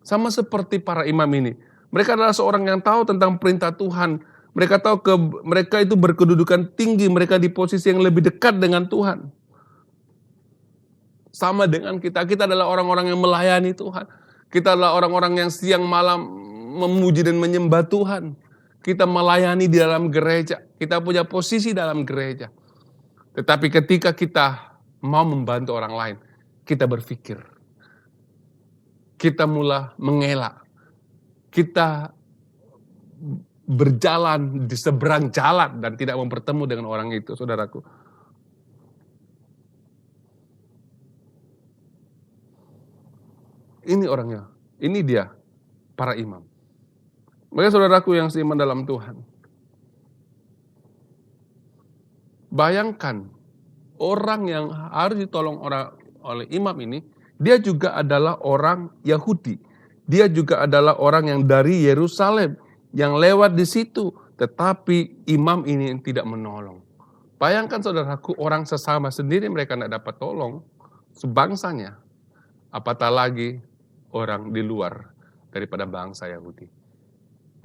Sama seperti para imam ini. Mereka adalah seorang yang tahu tentang perintah Tuhan. Mereka tahu mereka itu berkedudukan tinggi, mereka di posisi yang lebih dekat dengan Tuhan. Sama dengan kita adalah orang-orang yang melayani Tuhan. Kita adalah orang-orang yang siang malam memuji dan menyembah Tuhan. Kita melayani di dalam gereja. Kita punya posisi dalam gereja. Tetapi ketika kita mau membantu orang lain, kita berpikir. Kita mulai mengelak. Kita berjalan di seberang jalan dan tidak mau bertemu dengan orang itu, saudaraku. Ini orangnya. Ini dia, para imam. Makanya saudaraku yang seiman dalam Tuhan, bayangkan orang yang harus ditolong oleh imam ini, dia juga adalah orang Yahudi. Dia juga adalah orang yang dari Yerusalem, yang lewat di situ. Tetapi imam ini tidak menolong. Bayangkan saudaraku, orang sesama sendiri mereka tidak dapat tolong, sebangsanya. Apatah lagi orang di luar daripada bangsa Yahudi.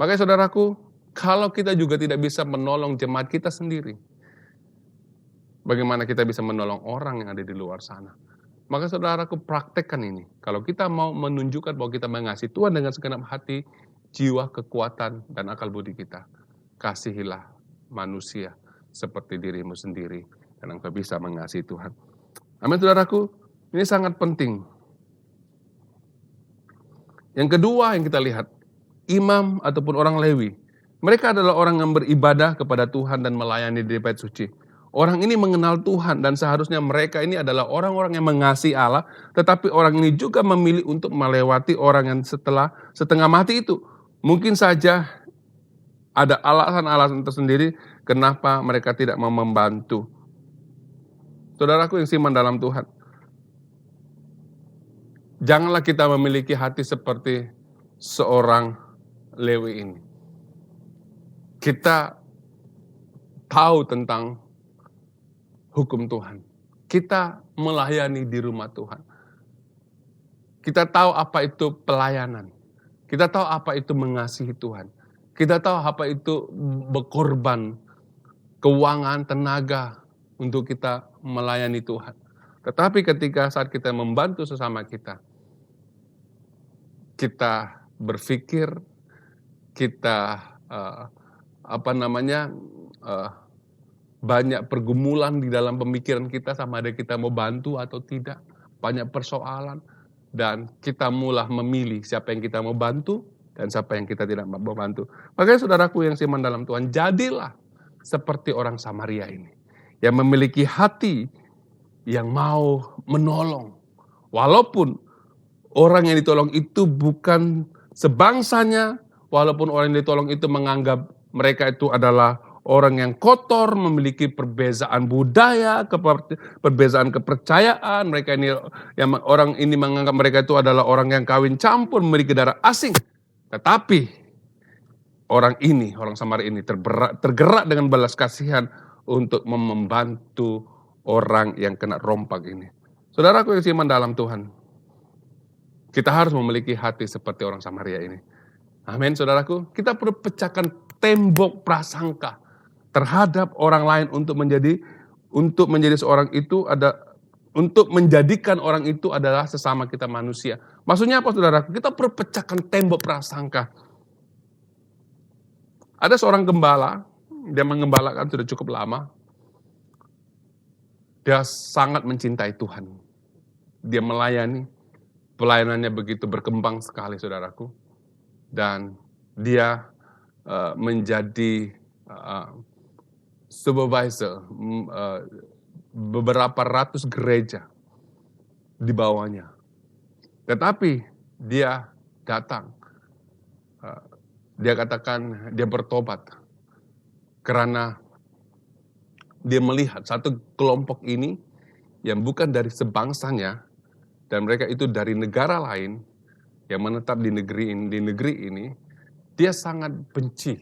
Makanya saudaraku, kalau kita juga tidak bisa menolong jemaat kita sendiri, bagaimana kita bisa menolong orang yang ada di luar sana? Maka saudaraku, praktekkan ini. Kalau kita mau menunjukkan bahwa kita mengasihi Tuhan dengan segenap hati, jiwa, kekuatan, dan akal budi kita, kasihilah manusia seperti dirimu sendiri. dan engkau bisa mengasihi Tuhan. Amin, saudaraku. Ini sangat penting. Yang kedua yang kita lihat, imam ataupun orang Lewi. Mereka adalah orang yang beribadah kepada Tuhan dan melayani di bait suci. Orang ini mengenal Tuhan dan seharusnya mereka ini adalah orang-orang yang mengasihi Allah. Tetapi orang ini juga memilih untuk melewati orang yang setengah mati itu. Mungkin saja ada alasan-alasan tersendiri kenapa mereka tidak mau membantu. Saudaraku yang siman dalam Tuhan. Janganlah kita memiliki hati seperti seorang Lewi ini. Kita tahu tentang hukum Tuhan. Kita melayani di rumah Tuhan. Kita tahu apa itu pelayanan. Kita tahu apa itu mengasihi Tuhan. Kita tahu apa itu berkorban keuangan, tenaga untuk kita melayani Tuhan. Tetapi ketika saat kita membantu sesama kita, kita berpikir, kita banyak pergumulan di dalam pemikiran kita sama ada kita mau bantu atau tidak. Banyak persoalan dan kita mulai memilih siapa yang kita mau bantu dan siapa yang kita tidak mau bantu. Makanya saudaraku yang siman dalam Tuhan, jadilah seperti orang Samaria ini. Yang memiliki hati yang mau menolong. Walaupun orang yang ditolong itu bukan sebangsanya, walaupun orang yang ditolong itu menganggap mereka itu adalah orang yang kotor, memiliki perbezaan budaya, perbezaan kepercayaan, mereka ini orang ini menganggap mereka itu adalah orang yang kawin campur, memiliki darah asing. Tetapi orang Samaria ini tergerak dengan belas kasihan untuk membantu orang yang kena rompak ini. Saudaraku yang siman dalam Tuhan, kita harus memiliki hati seperti orang Samaria ini. Amin, saudaraku. Kita perlu pecahkan tembok prasangka terhadap orang lain untuk menjadi seorang itu untuk menjadikan orang itu adalah sesama kita manusia. Maksudnya apa, saudaraku? Kita perlu pecahkan tembok prasangka. Ada seorang gembala, dia mengembalakan sudah cukup lama. Dia sangat mencintai Tuhan. Dia melayani, pelayanannya begitu berkembang sekali, saudaraku. Dan dia menjadi supervisor beberapa ratus gereja di bawahnya. Tetapi dia datang, dia katakan dia bertobat karena dia melihat satu kelompok ini yang bukan dari sebangsanya dan mereka itu dari negara lain yang menetap di negeri ini, dia sangat benci.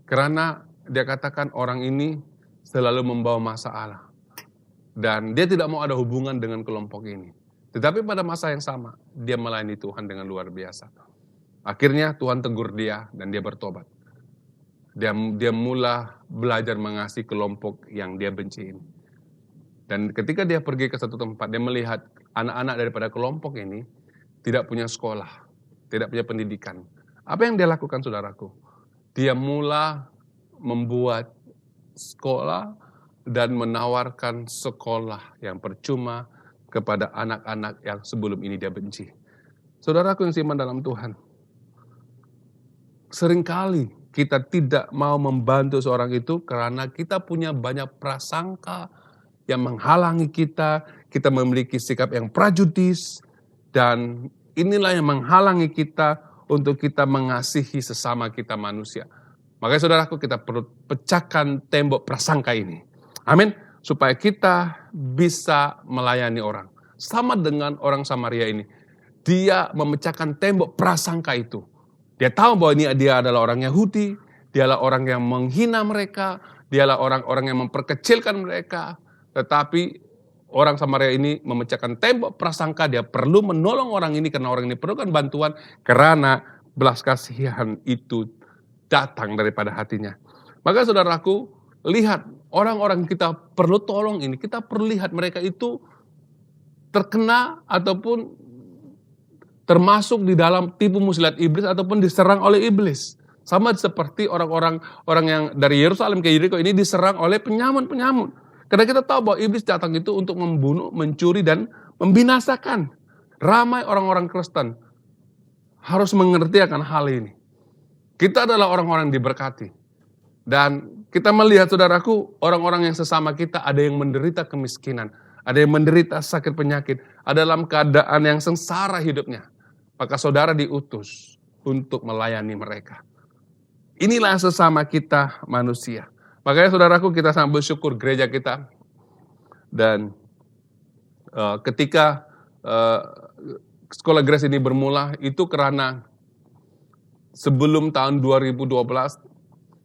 Karena dia katakan orang ini selalu membawa masalah. Dan dia tidak mau ada hubungan dengan kelompok ini. Tetapi pada masa yang sama, dia melayani Tuhan dengan luar biasa. Akhirnya Tuhan tegur dia dan dia bertobat. Dia mulai belajar mengasihi kelompok yang dia benci ini. Dan ketika dia pergi ke satu tempat, dia melihat anak-anak daripada kelompok ini tidak punya sekolah, tidak punya pendidikan. Apa yang dia lakukan, saudaraku? Dia mulai membuat sekolah dan menawarkan sekolah yang percuma kepada anak-anak yang sebelum ini dia benci. Saudaraku yang siman dalam Tuhan, seringkali kita tidak mau membantu seorang itu karena kita punya banyak prasangka yang menghalangi kita memiliki sikap yang prejudis, dan inilah yang menghalangi kita untuk kita mengasihi sesama kita manusia. Makanya saudaraku, kita perlu pecahkan tembok prasangka ini. Amin. Supaya kita bisa melayani orang. Sama dengan orang Samaria ini. Dia memecahkan tembok prasangka itu. Dia tahu bahwa dia adalah orang Yahudi, dialah orang yang menghina mereka, dialah orang-orang yang memperkecilkan mereka. Tetapi orang Samaria ini memecahkan tembok prasangka, dia perlu menolong orang ini karena orang ini perlukan bantuan, karena belas kasihan itu datang daripada hatinya. Maka saudaraku, lihat orang-orang kita perlu tolong ini, kita perlu lihat mereka itu terkena ataupun termasuk di dalam tipu muslihat iblis ataupun diserang oleh iblis. Sama seperti orang yang dari Yerusalem ke Yeriko ini diserang oleh penyamun-penyamun. Karena kita tahu bahwa iblis datang itu untuk membunuh, mencuri, dan membinasakan. Ramai orang-orang Kristen harus mengerti akan hal ini. Kita adalah orang-orang yang diberkati. Dan kita melihat, saudaraku, orang-orang yang sesama kita ada yang menderita kemiskinan, ada yang menderita sakit penyakit, ada dalam keadaan yang sengsara hidupnya. Maka saudara diutus untuk melayani mereka. Inilah sesama kita manusia. Makanya saudaraku, kita sangat bersyukur gereja kita. Dan ketika sekolah Grace ini bermula, itu karena sebelum tahun 2012,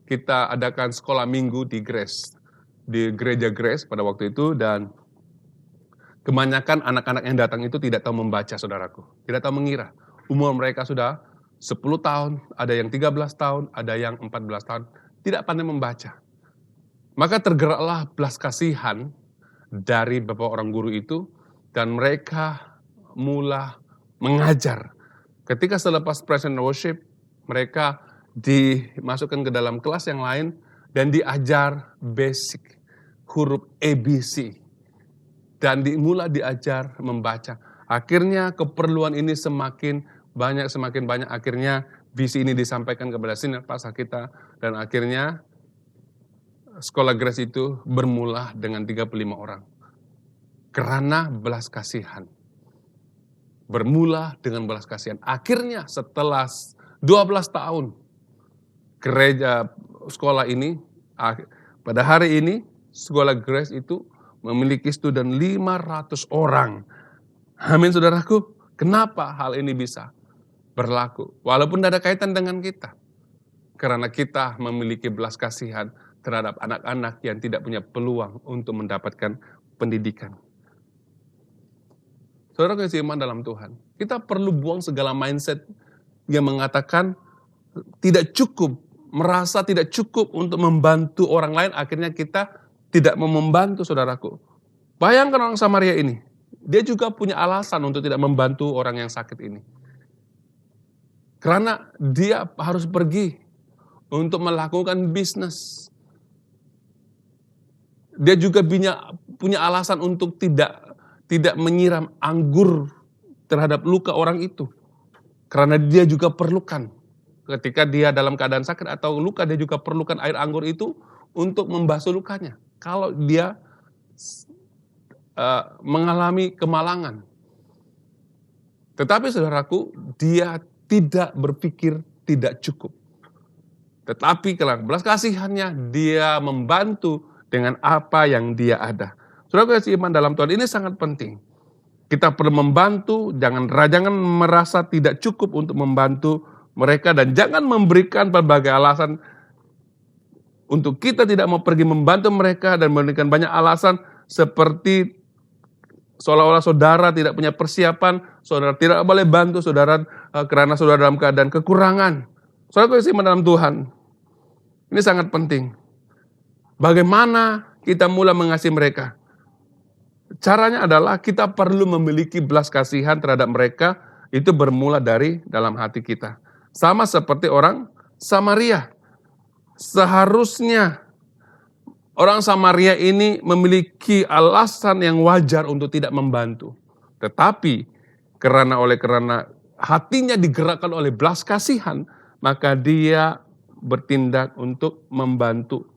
kita adakan sekolah minggu di Grace, di gereja Grace pada waktu itu, dan kebanyakan anak-anak yang datang itu tidak tahu membaca, saudaraku. Tidak tahu mengira. Umur mereka sudah 10 tahun, ada yang 13 tahun, ada yang 14 tahun. Tidak pandai membaca. Maka tergeraklah belas kasihan dari beberapa orang guru itu, dan mereka mula mengajar. Ketika selepas praise and worship, mereka dimasukkan ke dalam kelas yang lain dan diajar basic huruf ABC dan dimulai diajar membaca. Akhirnya keperluan ini semakin banyak. Akhirnya visi ini disampaikan kepada senior pastor kita, dan akhirnya sekolah Grace itu bermula dengan 35 orang. Karena belas kasihan. Bermula dengan belas kasihan. Akhirnya setelah 12 tahun gereja sekolah ini, pada hari ini sekolah Grace itu memiliki student 500 orang. Amin, saudaraku. Kenapa hal ini bisa berlaku? Walaupun tidak ada kaitan dengan kita. Karena kita memiliki belas kasihan terhadap anak-anak yang tidak punya peluang untuk mendapatkan pendidikan. Saudara kasih iman dalam Tuhan, kita perlu buang segala mindset yang mengatakan tidak cukup, merasa tidak cukup untuk membantu orang lain, akhirnya kita tidak mau membantu, saudaraku. Bayangkan orang Samaria ini, dia juga punya alasan untuk tidak membantu orang yang sakit ini. Karena dia harus pergi untuk melakukan bisnis. Dia juga punya alasan untuk tidak menyiram anggur terhadap luka orang itu. Karena dia juga perlukan. Ketika dia dalam keadaan sakit atau luka, dia juga perlukan air anggur itu untuk membasuh lukanya. Kalau dia mengalami kemalangan. Tetapi saudaraku, dia tidak berpikir tidak cukup. Tetapi karena belas kasihannya, dia membantu dengan apa yang dia ada. Saudara kasih iman dalam Tuhan, ini sangat penting. Kita perlu membantu, jangan merasa tidak cukup untuk membantu mereka, dan jangan memberikan berbagai alasan untuk kita tidak mau pergi membantu mereka, dan memberikan banyak alasan seperti seolah-olah saudara tidak punya persiapan, saudara tidak boleh bantu saudara karena saudara dalam keadaan kekurangan. Saudara kasih iman dalam Tuhan, ini sangat penting. Bagaimana kita mulai mengasihi mereka? Caranya adalah kita perlu memiliki belas kasihan terhadap mereka, itu bermula dari dalam hati kita. Sama seperti orang Samaria. Seharusnya orang Samaria ini memiliki alasan yang wajar untuk tidak membantu. Tetapi karena hatinya digerakkan oleh belas kasihan, maka dia bertindak untuk membantu.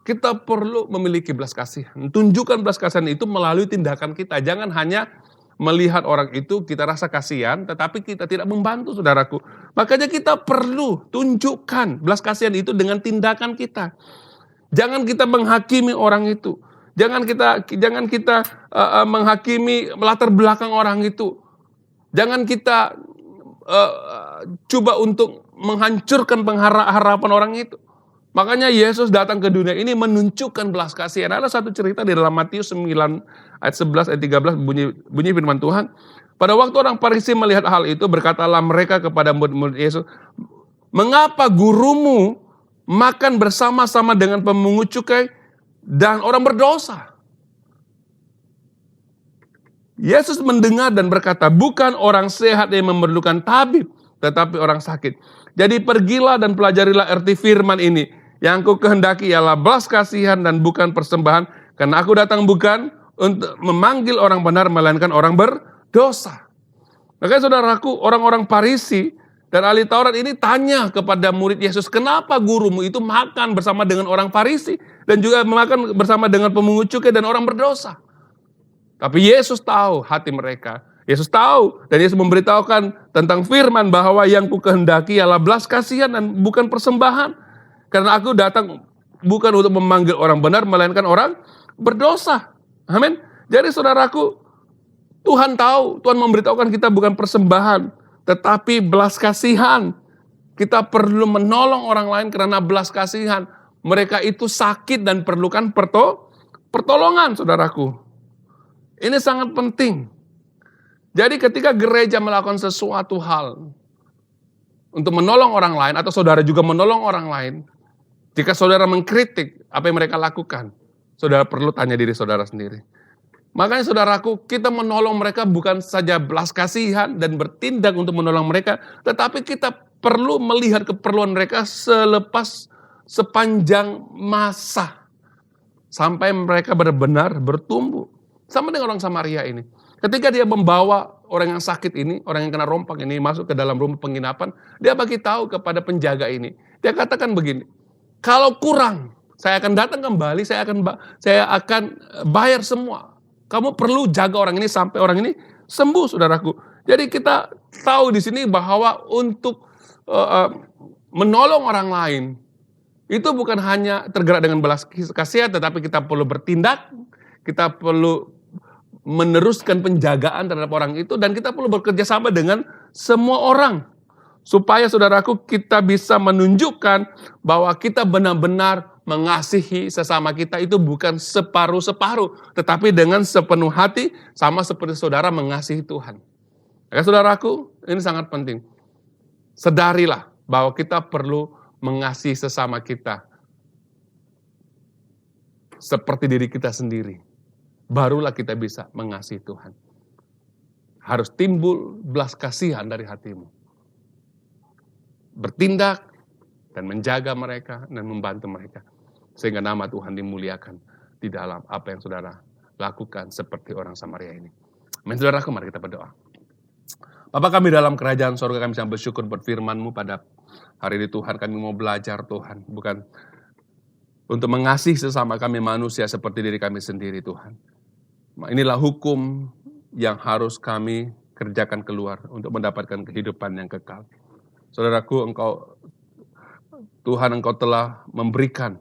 Kita perlu memiliki belas kasihan. Tunjukkan belas kasihan itu melalui tindakan kita. Jangan hanya melihat orang itu kita rasa kasihan, tetapi kita tidak membantu, saudaraku. Makanya kita perlu tunjukkan belas kasihan itu dengan tindakan kita. Jangan kita menghakimi orang itu. Jangan kita menghakimi latar belakang orang itu. Jangan kita coba untuk menghancurkan harapan orang itu. Makanya Yesus datang ke dunia ini menunjukkan belas kasihan. Ada satu cerita di dalam Matius 9 ayat 11 ayat 13 bunyi firman Tuhan. Pada waktu orang Farisi melihat hal itu, berkatalah mereka kepada murid-murid Yesus, "Mengapa gurumu makan bersama-sama dengan pemungut cukai dan orang berdosa?" Yesus mendengar dan berkata, "Bukan orang sehat yang memerlukan tabib, tetapi orang sakit. Jadi pergilah dan pelajarilah arti firman ini. Yang ku kehendaki ialah belas kasihan dan bukan persembahan, Karena aku datang bukan untuk memanggil orang benar, melainkan orang berdosa. Makanya saudaraku, orang-orang Farisi dan ahli Taurat ini tanya kepada murid Yesus, kenapa gurumu itu makan bersama dengan orang Farisi dan juga makan bersama dengan pemungut cukai dan orang berdosa? Tapi Yesus tahu hati mereka. Yesus tahu dan Yesus memberitahukan tentang firman bahwa yang ku kehendaki ialah belas kasihan dan bukan persembahan. Karena aku datang bukan untuk memanggil orang benar, melainkan orang berdosa. Amin. Jadi saudaraku, Tuhan tahu, Tuhan memberitahukan kita bukan persembahan, tetapi belas kasihan. Kita perlu menolong orang lain karena belas kasihan. Mereka itu sakit dan perlukan pertolongan, saudaraku. Ini sangat penting. Jadi ketika gereja melakukan sesuatu hal untuk menolong orang lain, atau saudara juga menolong orang lain, jika saudara mengkritik apa yang mereka lakukan, saudara perlu tanya diri saudara sendiri. Makanya saudaraku, kita menolong mereka bukan saja belas kasihan dan bertindak untuk menolong mereka, tetapi kita perlu melihat keperluan mereka sepanjang masa. Sampai mereka benar-benar bertumbuh. Sama dengan orang Samaria ini. Ketika dia membawa orang yang sakit ini, orang yang kena rompak ini masuk ke dalam rumah penginapan, dia bagi tahu kepada penjaga ini. Dia katakan begini, kalau kurang, saya akan datang kembali, saya akan bayar semua. Kamu perlu jaga orang ini sampai orang ini sembuh, saudaraku. Jadi kita tahu di sini bahwa untuk menolong orang lain, itu bukan hanya tergerak dengan belas kasihan, tetapi kita perlu bertindak, kita perlu meneruskan penjagaan terhadap orang itu, dan kita perlu bekerja sama dengan semua orang. Supaya saudaraku, kita bisa menunjukkan bahwa kita benar-benar mengasihi sesama kita, itu bukan separuh-separuh, tetapi dengan sepenuh hati, sama seperti saudara mengasihi Tuhan. Ya saudaraku, ini sangat penting. Sadarilah bahwa kita perlu mengasihi sesama kita seperti diri kita sendiri. Barulah kita bisa mengasihi Tuhan. Harus timbul belas kasihan dari hatimu. Bertindak dan menjaga mereka dan membantu mereka. Sehingga nama Tuhan dimuliakan di dalam apa yang saudara lakukan seperti orang Samaria ini. Amin, saudaraku, mari kita berdoa. Bapa kami dalam kerajaan sorga, kami sangat bersyukur buat firman-Mu pada hari ini Tuhan. Kami mau belajar Tuhan, bukan untuk mengasihi sesama kami manusia seperti diri kami sendiri Tuhan. Inilah hukum yang harus kami kerjakan keluar untuk mendapatkan kehidupan yang kekal. Saudaraku, Tuhan Engkau telah memberikan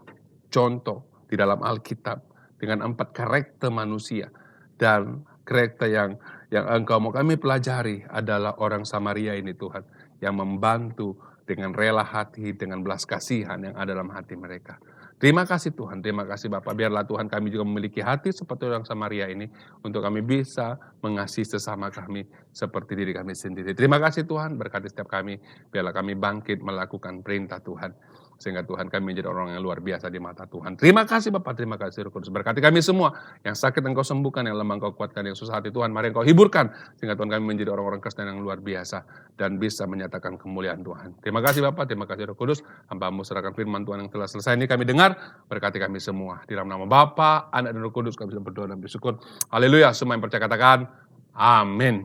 contoh di dalam Alkitab dengan 4 karakter manusia. Dan karakter yang Engkau mau kami pelajari adalah orang Samaria ini Tuhan, yang membantu dengan rela hati, dengan belas kasihan yang ada dalam hati mereka. Terima kasih Tuhan, terima kasih Bapak. Biarlah Tuhan kami juga memiliki hati seperti orang Samaria ini, untuk kami bisa mengasihi sesama kami seperti diri kami sendiri. Terima kasih Tuhan, berkati setiap kami. Biarlah kami bangkit melakukan perintah Tuhan, sehingga Tuhan kami menjadi orang yang luar biasa di mata Tuhan. Terima kasih Bapak, terima kasih Roh Kudus. Berkati kami semua, yang sakit Engkau sembuhkan, yang lemah Engkau kuatkan, yang susah hati Tuhan mari Engkau hiburkan, sehingga Tuhan kami menjadi orang-orang Kristen yang luar biasa dan bisa menyatakan kemuliaan Tuhan. Terima kasih Bapak, terima kasih Roh Kudus. Hamba-Mu serahkan firman Tuhan yang telah selesai ini kami dengar. Berkati kami semua. Di dalam nama Bapa, Anak dan Roh Kudus kami bisa berdoa dan bersyukur. Haleluya. Semua yang percaya katakan amin.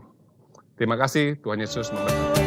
Terima kasih. Tuhan Yesus memberkati.